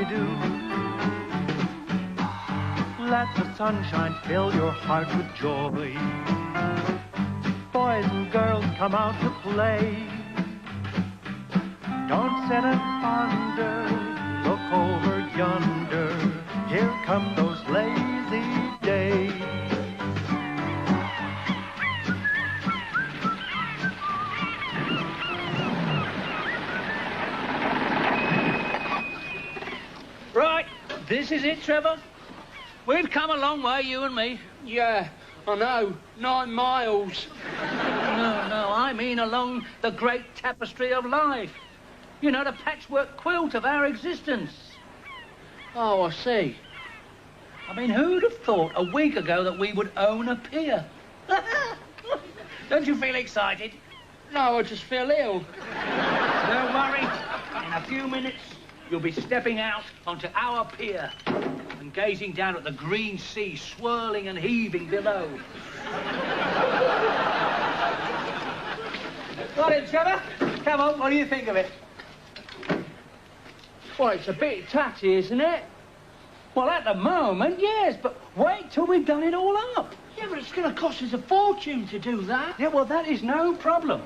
do. Let the sunshine fill your heart with joy. Boys and girls, come out to play. Don't sit and ponder, look over yonder. Here come those lazy days. Right, this is it, Trevor. We've come a long way, you and me. Yeah, I know. 9 miles. No, I mean along the great tapestry of life. You know, the patchwork quilt of our existence. Oh, I see. I mean, who'd have thought a week ago that we would own a pier? Don't you feel excited? No, I just feel ill. Don't worry. In a few minutes, you'll be stepping out onto our pier and gazing down at the green sea swirling and heaving below. Got it, Trevor? Come on, what do you think of it? Well, it's a bit tatty, isn't it? Well, at the moment, yes, but wait till we've done it all up. Yeah, but it's going to cost us a fortune to do that. Yeah, well, that is no problem.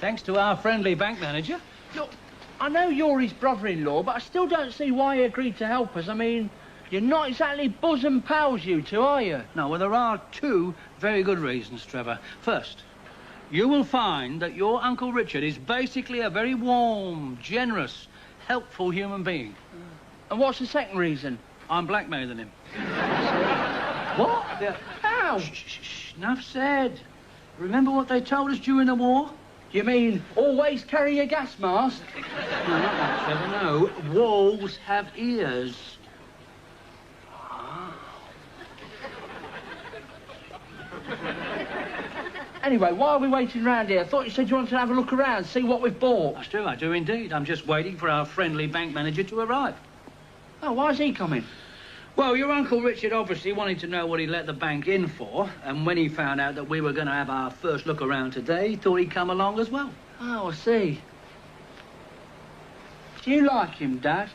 Thanks to our friendly bank manager. Look, I know you're his brother-in-law, but I still don't see why he agreed to help us. I mean, you're not exactly bosom pals, you two, are you? No, well, there are two very good reasons, Trevor. First, you will find that your Uncle Richard is basically a very warm, generous, helpful human being. And what's the second reason? I'm blackmailing him. What? Yeah. How? Shh, enough said. Remember what they told us during the war? You mean always carry a gas mask? No, not that, Trevor, no. Walls have ears. Anyway, why are we waiting round here? I thought you said you wanted to have a look around, see what we've bought. I do indeed. I'm just waiting for our friendly bank manager to arrive. Oh, why's he coming? Well, your Uncle Richard obviously wanted to know what he let the bank in for, and when he found out that we were going to have our first look around today, he thought he'd come along as well. Oh, I see. Do you like him, Dad?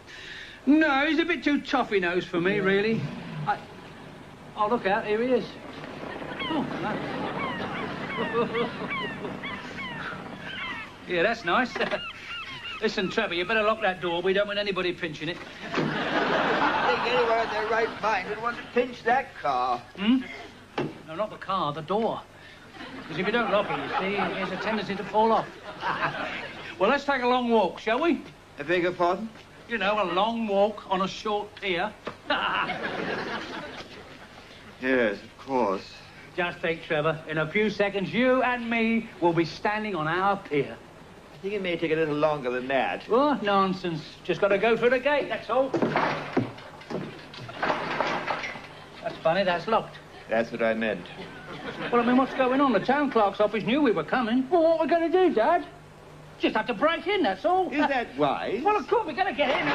No, he's a bit too toffee-nosed for me, really. Oh, look out, here he is. Oh, nice. Yeah, that's nice. Listen, Trevor, you better lock that door. We don't want anybody pinching it. I think anyone in their right mind would want to pinch that car. Hmm? No, not the car, the door. Because if you don't lock it, you see, it has a tendency to fall off. Well, let's take a long walk, shall we? I beg your pardon? You know, a long walk on a short pier. Yes, of course. Just think, Trevor, in a few seconds, you and me will be standing on our pier. I think it may take a little longer than that. What nonsense. Just got to go through the gate, that's all. That's funny, that's locked. That's what I meant. Well, I mean, what's going on? The town clerk's office knew we were coming. Well, what are we going to do, Dad? Just have to break in, that's all. Is that wise? Well, of course, we're going to get in.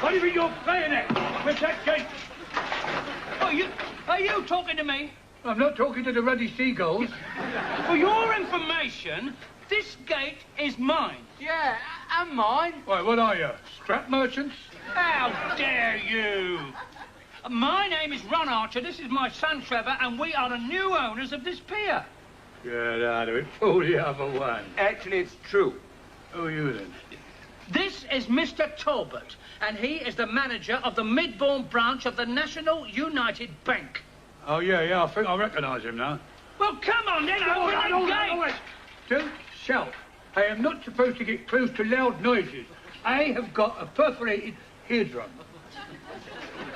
What do you think you're playing at? With that gate? Oh, are you talking to me? I'm not talking to the ruddy seagulls. For your information, this gate is mine. Yeah, and mine. Why, what are you, scrap merchants? How dare you? My name is Ron Archer, this is my son Trevor, and we are the new owners of this pier. Get out of it, fool the other one. Actually, it's true. Who are you then? This is Mr. Talbot, and he is the manager of the Midbourne branch of the National United Bank. Oh, yeah, I think I recognise him now. Well, come on then, open the gate! Wait. Don't shout. I am not supposed to get close to loud noises. I have got a perforated eardrum.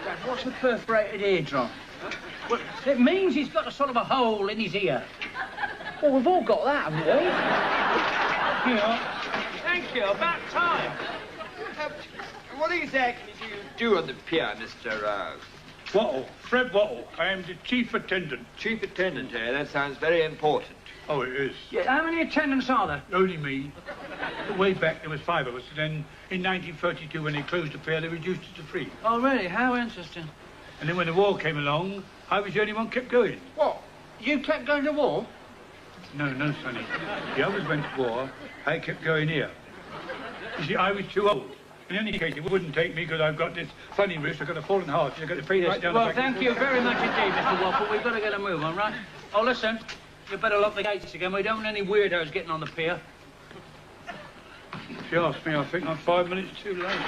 Dad, what's a perforated eardrum? Well, it means he's got a sort of a hole in his ear. Well, we've all got that, haven't we? Yeah. Thank you, about time. What exactly do you do on the pier, Mr. Wattle, Fred Wattle. I am the chief attendant. Chief attendant, eh? That sounds very important. Oh, it is. Yeah, how many attendants are there? Only me. Way back, there was 5 of us. And then in 1932, when they closed the pier, they reduced it to 3. Oh, really? How interesting. And then when the war came along, I was the only one kept going. What? You kept going to war? No, Sonny. The others went to war. I kept going here. You see, I was too old. In any case, it wouldn't take me because I've got this funny wrist, I've got a fallen heart, I've got to feed right down Well, the back. thank you very much indeed, Mr. Waffle. We've got to get a move on, right? Oh, listen, you better lock the gates again. We don't want any weirdos getting on the pier. If you ask me, I think I'm 5 minutes too late.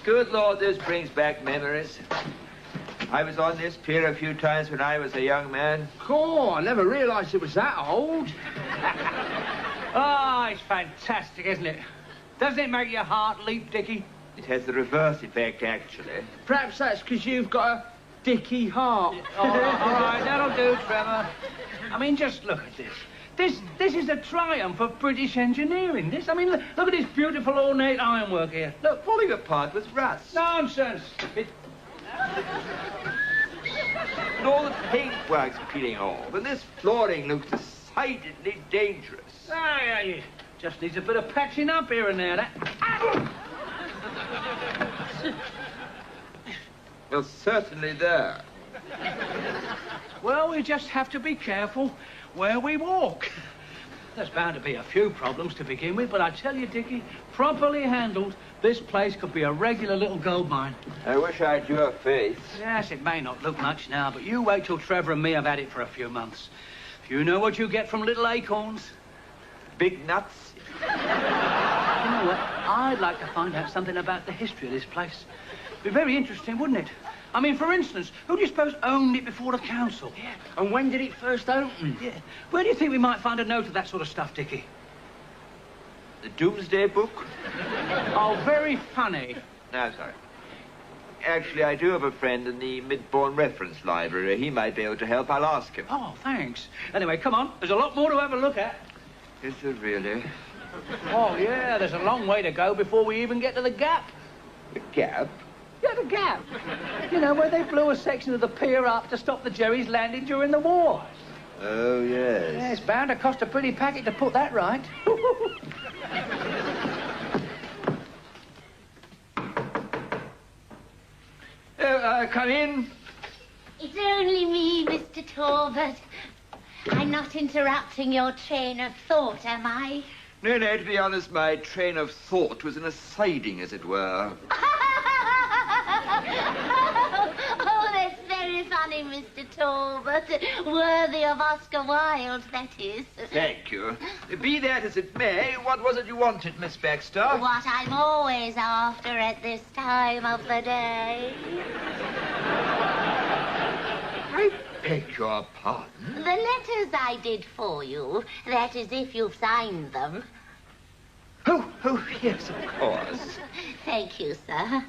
Good Lord, this brings back memories. I was on this pier a few times when I was a young man. Cool, I never realised it was that old. Oh, it's fantastic, isn't it? Doesn't it make your heart leap, Dickie? It has the reverse effect, actually. Perhaps that's because you've got a dicky heart. All right, that'll do, Trevor. I mean, just look at this. This is a triumph of British engineering. I mean, look at this beautiful ornate ironwork here. Look. Falling apart with rust. Nonsense. And all the paintwork's peeling off, and this flooring looks decidedly dangerous. Yeah. Just needs a bit of patching up here and there. Well, certainly there. Well, we just have to be careful where we walk. There's bound to be a few problems to begin with, but I tell you, Dickie, properly handled, this place could be a regular little gold mine. I wish I had your faith. Yes, it may not look much now, but you wait till Trevor and me have had it for a few months. You know what you get from little acorns? Big nuts. You know what? I'd like to find out something about the history of this place. Be very interesting, wouldn't it? I mean, for instance, who do you suppose owned it before the council? Yeah. And when did it first open? Yeah. Where do you think we might find a note of that sort of stuff, Dickie? The Doomsday Book? Oh, very funny. No, sorry. Actually, I do have a friend in the Midbourne Reference Library. He might be able to help. I'll ask him. Oh, thanks. Anyway, come on. There's a lot more to have a look at. Is there really? Oh, yeah, there's a long way to go before we even get to the Gap. The Gap? Yeah, the Gap. You know, where they blew a section of the pier up to stop the Jerry's landing during the war. Oh, yes. Yeah, it's bound to cost a pretty packet to put that right. Come in. It's only me, Mr. Talbot. I'm not interrupting your train of thought, am I? No, to be honest, my train of thought was in a siding, as it were. Oh, that's very funny, Mr. Talbot. Worthy of Oscar Wilde, that is. Thank you. Be that as it may, what was it you wanted, Miss Baxter? What I'm always after at this time of the day. I beg your pardon? The letters I did for you, that is, if you've signed them. Oh, yes, of course. Thank you, sir.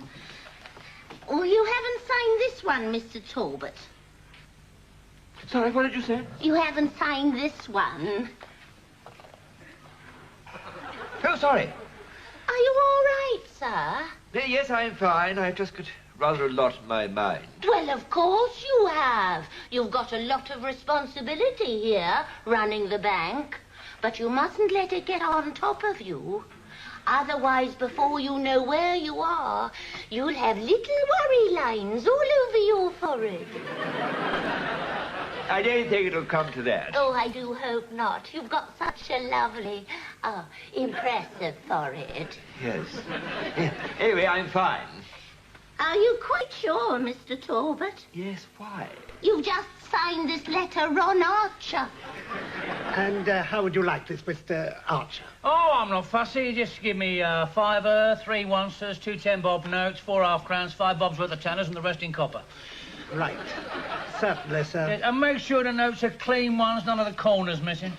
Well, you haven't signed this one, Mr. Talbot. Sorry, what did you say? You haven't signed this one. Oh, sorry. Are you all right, sir? Yes, I'm fine. I've just got rather a lot on my mind. Well, of course you have. You've got a lot of responsibility here, running the bank. But you mustn't let it get on top of you. Otherwise, before you know where you are, you'll have little worry lines all over your forehead. I don't think it'll come to that. Oh, I do hope not. You've got such a lovely, impressive forehead. Yes. Anyway, I'm fine. Are you quite sure, Mr. Talbot? Yes, why? You've just signed this letter, Ron Archer. And how would you like this, Mr. Archer? Oh, I'm not fussy. Just give me a fiver, 3 oncers, 2 10-bob notes, 4 half-crowns, 5 bobs worth of tanners, and the rest in copper. Right. Certainly, sir. Yes, and make sure the notes are clean ones, none of the corners missing.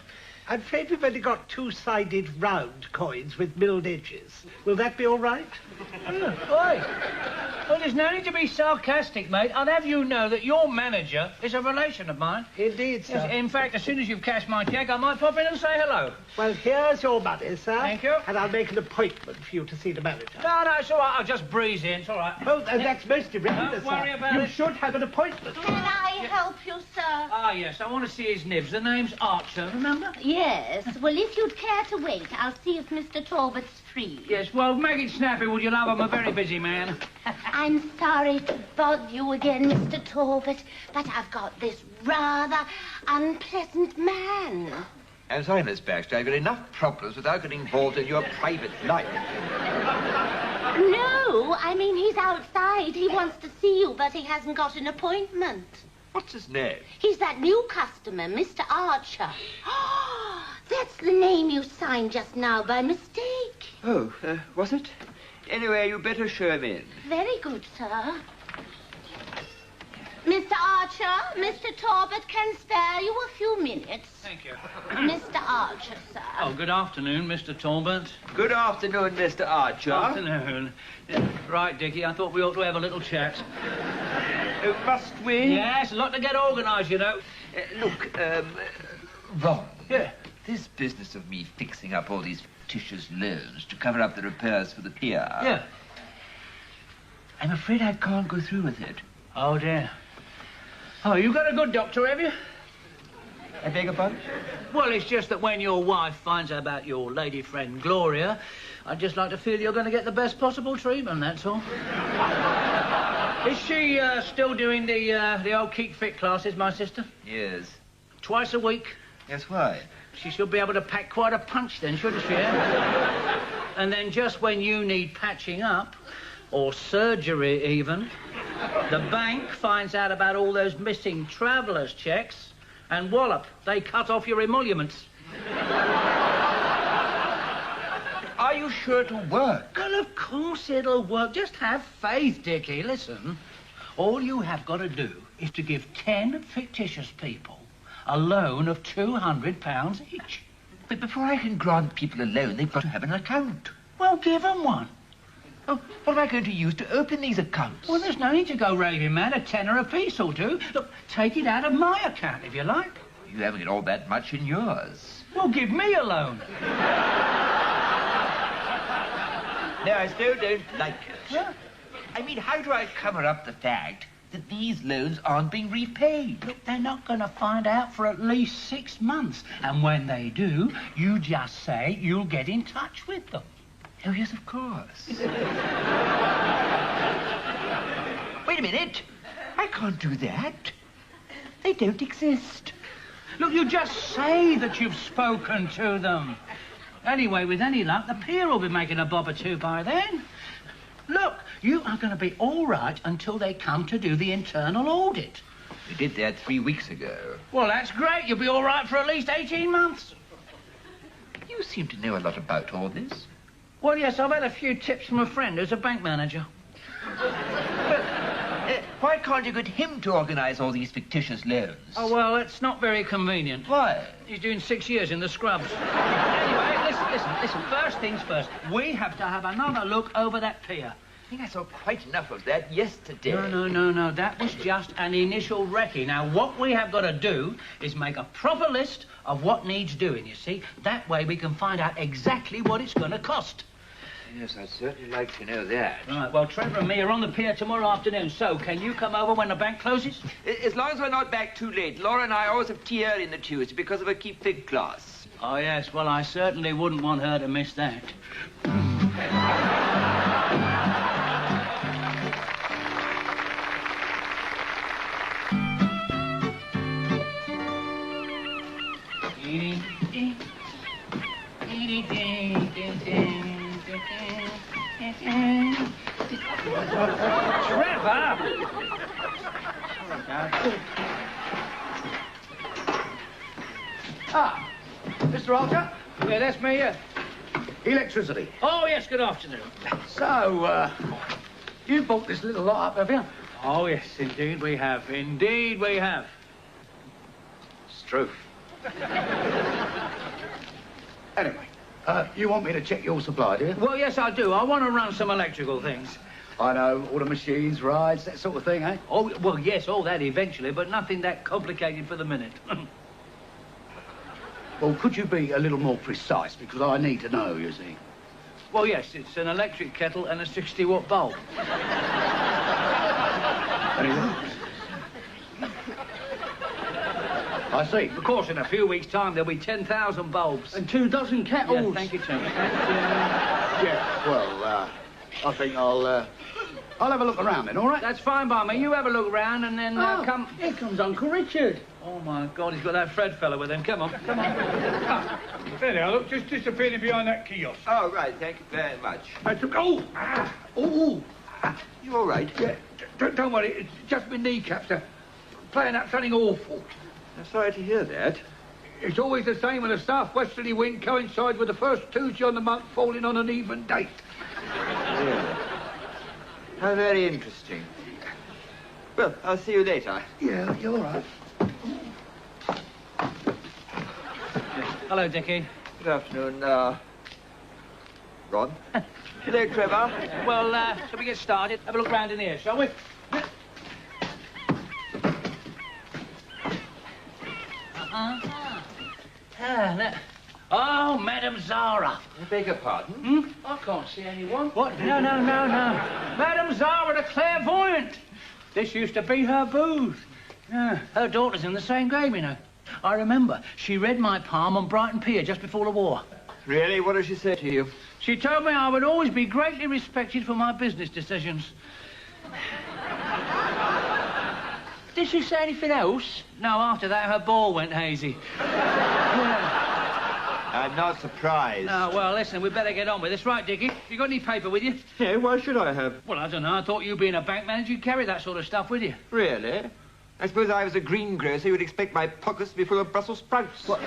I'm afraid we've only got 2-sided round coins with milled edges. Will that be all right? Oi! Well, there's no need to be sarcastic, mate. I'd have you know that your manager is a relation of mine. Indeed, sir. Yes, in fact, as soon as you've cashed my cheque, I might pop in and say hello. Well, here's your money, sir. Thank you. And I'll make an appointment for you to see the manager. No, it's all right. I'll just breeze in. It's all right. Oh, that's most irregular, Don't worry sir. about you it. should have an appointment. Can I help you, sir? Ah, yes, I want to see his nibs. The name's Archer, remember? Yes. Well, if you'd care to wait, I'll see if Mr. Talbot's free. Yes, well, make it snappy, would you, love? I'm a very busy man. I'm sorry to bother you again, Mr. Talbot, but I've got this rather unpleasant man. I'm sorry, Miss Baxter. I've got enough problems without getting involved in your private life. No, I mean, he's outside. He wants to see you, but he hasn't got an appointment. What's his name? He's that new customer, Mr. Archer. That's the name you signed just now by mistake. Oh, was it? Anyway, you better show him in. Very good, sir. Mr. Archer, Mr. Talbot can spare you a few minutes. Thank you. Mr. Archer, sir. Oh, good afternoon, Mr. Talbot. Good afternoon, Mr. Archer. Afternoon. Yeah, right, Dickie, I thought we ought to have a little chat. Must we? Yes, a lot to get organised, you know. Look, Ron. Yeah. This business of me fixing up all these fictitious loans to cover up the repairs for the pier. Yeah. I'm afraid I can't go through with it. Oh, dear. Oh, you got a good doctor, have you? I beg your pardon? Well, it's just that when your wife finds out about your lady friend, Gloria, I'd just like to feel you're going to get the best possible treatment, that's all. Is she still doing the old Keep Fit classes, my sister? Yes. Twice a week? Yes, why? She should be able to pack quite a punch then, shouldn't she? And then just when you need patching up, or surgery even, the bank finds out about all those missing travellers' checks, and wallop, they cut off your emoluments. Are you sure it'll work? Well, of course it'll work. Just have faith, Dickie. Listen, all you have got to do is to give 10 fictitious people a loan of £200 each. But before I can grant people a loan, they've got to have an account. Well, give them one. Oh, what am I going to use to open these accounts? Well, there's no need to go raving mad. A tenner apiece will do. Look, take it out of my account, if you like. You haven't got all that much in yours. Well, give me a loan. No, I still don't like it. Huh? I mean, how do I cover up the fact that these loans aren't being repaid? Look, they're not going to find out for at least 6 months. And when they do, you just say you'll get in touch with them. Oh, yes, of course. Wait a minute. I can't do that. They don't exist. Look, you just say that you've spoken to them. Anyway, with any luck, the pier will be making a bob or two by then. Look, you are going to be all right until they come to do the internal audit. They did that 3 weeks ago. Well, that's great. You'll be all right for at least 18 months. You seem to know a lot about all this. Well, yes, I've had a few tips from a friend who's a bank manager. Why can't you get him to organise all these fictitious loans? Oh, well, it's not very convenient. Why? He's doing 6 years in the scrubs. Anyway, listen. First things first. We have to have another look over that pier. I think I saw quite enough of that yesterday. No. That was just an initial recce. Now, what we have got to do is make a proper list of what needs doing, you see. That way we can find out exactly what it's going to cost. Yes, I'd certainly like to know that. Right, well, Trevor and me are on the pier tomorrow afternoon, so can you come over when the bank closes? As long as we're not back too late. Laura and I always have tea early in the Tuesday because of a Keep Fit class. Oh, yes, well, I certainly wouldn't want her to miss that. Trevor! Ah, Mr. Archer? Yeah, that's me, yeah. Electricity. Oh, yes, good afternoon. So, you bought this little lot up, have you? Oh, yes, indeed we have. Indeed we have. It's true. Anyway, you want me to check your supply, do you? Well, yes, I do. I want to run some electrical things. I know, all the machines, rides, that sort of thing, eh? Oh, well, yes, all that eventually, but nothing that complicated for the minute. Well, could you be a little more precise? Because I need to know, you see. Well, yes, it's an electric kettle and a 60-watt bulb. Anyway. I see. Of course, in a few weeks' time, there'll be 10,000 bulbs. And 2 dozen kettles. Yeah, thank you, Tony. Yeah, well, I think I'll I'll have a look around then, all right? That's fine by me. You have a look round and then come... Here comes Uncle Richard. Oh, my God, he's got that Fred fella with him. Come on, come on. There they are, look, just disappearing behind that kiosk. Oh, right, thank you very much. Oh! You all right? Yeah, don't worry, it's just my kneecaps. They're playing up something awful. I'm sorry to hear that. It's always the same when a southwesterly wind coincides with the first Tuesday on the month falling on an even date. Really? How very interesting. Well, I'll see you later. Yeah, you're all right. Hello, Dickie. Good afternoon, Ron. Hello, Trevor. Well, shall we get started? Have a look round in here, shall we? Oh, Madame Zara. I beg your pardon? I can't see anyone. What? No. Madame Zara, the clairvoyant. This used to be her booth. Yeah, her daughter's in the same game, you know. I remember. She read my palm on Brighton Pier just before the war. Really? What did she say to you? She told me I would always be greatly respected for my business decisions. Did she say anything else? No, after that, her ball went hazy. Yeah. I'm not surprised. Oh, well, listen, we'd better get on with this. Right, Dickie, you got any paper with you? No, why should I have? Well, I don't know. I thought you being a bank manager, you'd carry that sort of stuff with you. Really? I suppose I was a greengrocer. You would expect my pockets to be full of Brussels sprouts. What?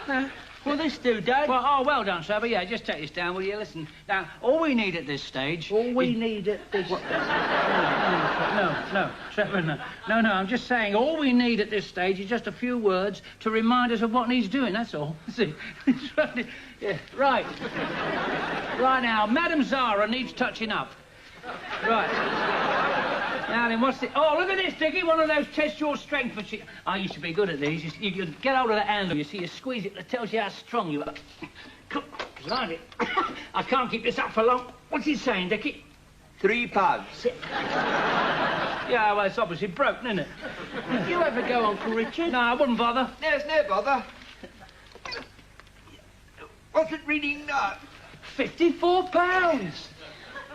No. Will this do, Dad? Well done, sir. But yeah, just take this down, will you? Listen, now, all we need at this stage... All we need at this... No, Trevor, no. No, I'm just saying, all we need at this stage is just a few words to remind us of what needs doing, that's all. See? Yeah, right. Right now, Madame Zara needs touching up. Right. Now then, what's the... Oh, look at this, Dickie. One of those test your strength machines. I used to be good at these. You can get hold of the handle. You see, you squeeze it, it tells you how strong you are. Blimey. I can't keep this up for long. What's he saying, Dickie? 3 pounds. Yeah, well, it's obviously broken, isn't it? Did you ever go, Uncle Richard? No, I wouldn't bother. There's no bother. What's it reading now? £54.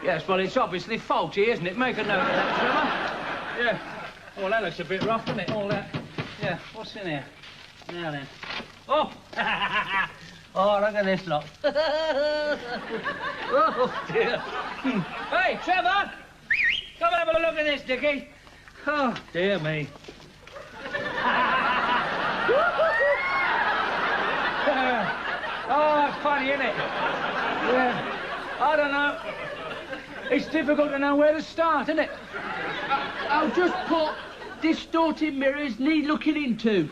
Yes, well, it's obviously faulty, isn't it? Make a note of that, Trevor. Yeah. Oh, that looks a bit rough, doesn't it? All that. Yeah, what's in here? Now then. Oh! Oh, look at this lot. Oh, dear. Hey, Trevor! Come have a look at this, Dickie. Oh, dear me. Oh, that's funny, isn't it? Yeah. I don't know. It's difficult to know where to start, isn't it? I'll just put distorted mirrors need looking into.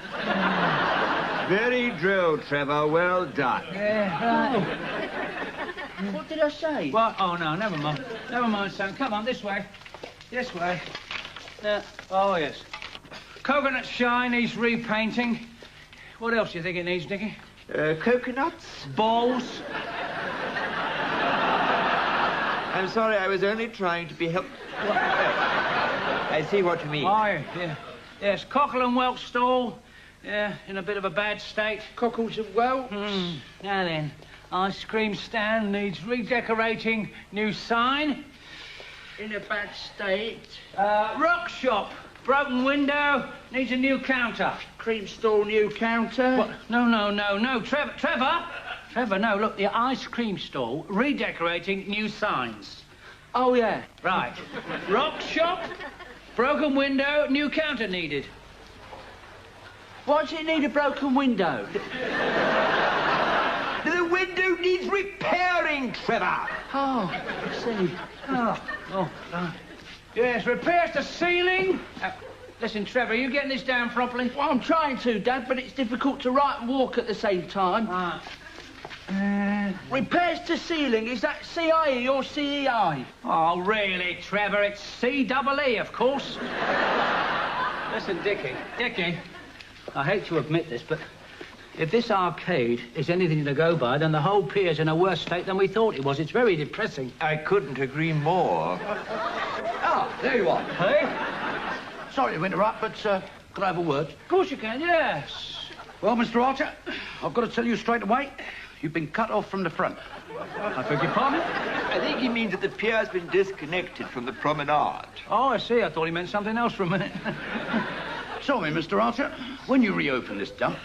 Very droll, Trevor. Well done. Yeah, right. What did I say? Well, oh, no, never mind. Never mind, son. Come on, this way. This way. Oh, yes. Coconut shine needs repainting. What else do you think it needs, Dickie? Coconuts? Balls. I'm sorry, I was only trying to be helpful. I see what you mean. Oh, yeah. Yes, Cockle and Welch stall. Yeah, in a bit of a bad state. Cockles and Welch. Now then, ice cream stand needs redecorating. New sign. In a bad state. Rock shop. Broken window. Needs a new counter. Cream stall, new counter. What? No. Trevor, no, look, the ice cream stall, redecorating, new signs. Oh, yeah. Right. Rock shop, broken window, new counter needed. Why does it need a broken window? The window needs repairing, Trevor. Oh, I see. Oh. Yes, repairs to ceiling. Listen, Trevor, are you getting this down properly? Well, I'm trying to, Dad, but it's difficult to write and walk at the same time. Repairs to ceiling, is that CIE or CEI? Oh, really, Trevor? It's CEE, of course. Listen, Dickie, I hate to admit this, but if this arcade is anything to go by, then the whole pier's in a worse state than we thought it was. It's very depressing. I couldn't agree more. There you are. Hey? Sorry to interrupt, but could I have a word? Of course you can, yes. Well, Mr. Archer, I've got to tell you straight away, You've been cut off from the front. I beg your pardon? I think he means that the pier's been disconnected from the promenade. Oh, I see. I thought he meant something else for a minute. Tell me, Mr. Archer, when you reopen this dump...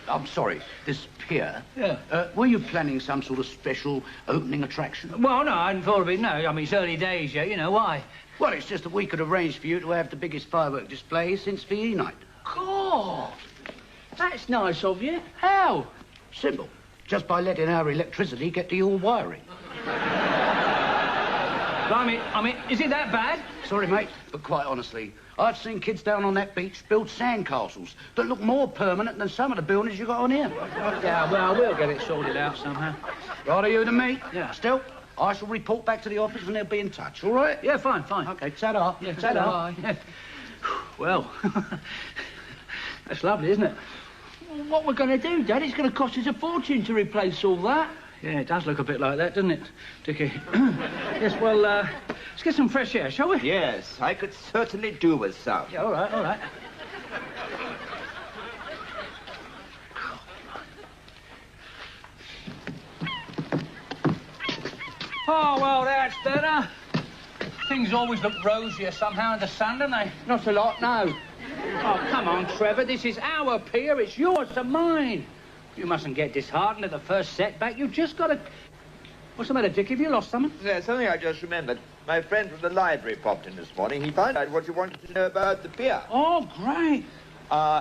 I'm sorry, this pier. Yeah. Were you planning some sort of special opening attraction? Well, no, I hadn't thought of it, no. I mean, it's early days yet, you know, why? Well, it's just that we could arrange for you to have the biggest firework display since VE night. God, that's nice of you. How? Simple. Just by letting our electricity get to your wiring. Blimey, I mean, is it that bad? Sorry, mate, but quite honestly, I've seen kids down on that beach build sandcastles that look more permanent than some of the buildings you got on here. Yeah, well, we'll get it sorted out somehow. Right, are you to me? Yeah. Still, I shall report back to the office and they'll be in touch, all right? Yeah, fine, fine. OK, ta-da. Yeah, ta-da. ta-da. Well, that's lovely, isn't it? What we're going to do, Dad? It's going to cost us a fortune to replace all that. Yeah, it does look a bit like that, doesn't it, Dickie? Yes, well, let's get some fresh air, shall we? Yes, I could certainly do with some. Yeah, all right, all right. Oh, well, that's better. Things always look rosier somehow in the sun, don't they? Not a lot, no. Oh, come on, Trevor. This is our pier. It's yours to mine. You mustn't get disheartened at the first setback. You've just got to... What's the matter, Dick? Have you lost something? Yeah, something I just remembered. My friend from the library popped in this morning. He found out what you wanted to know about the pier. Oh, great.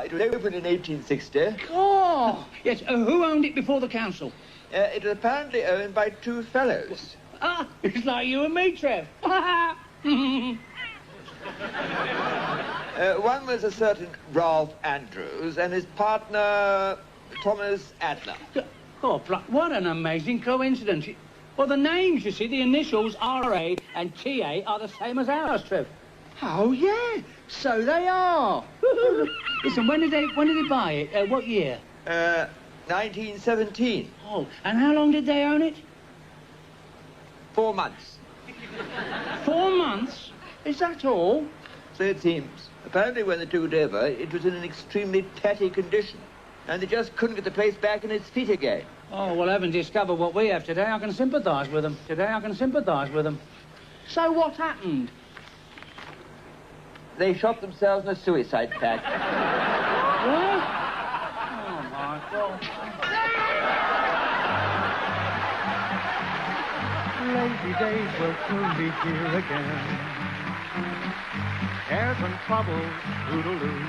It was opened in 1860. Oh, yes. Who owned it before the council? It was apparently owned by two fellows. Ah, it's like you and me, Trev. One was a certain Ralph Andrews and his partner, Thomas Adler. Oh, what an amazing coincidence. Well, the names, you see, the initials R.A. and T.A. are the same as ours, Trev. Oh, yeah. So they are. Listen, when did they buy it? What year? 1917. Oh, and how long did they own it? 4 months. 4 months? Is that all? So it seems. Apparently when they took it over, it was in an extremely tatty condition. And they just couldn't get the place back on its feet again. Oh, well, having discovered what we have today, I can sympathise with them. Today, I can sympathise with them. So what happened? They shot themselves in a suicide pact. What? Oh, my God. Lazy days will soon be here again. Cares and troubles, toodaloo.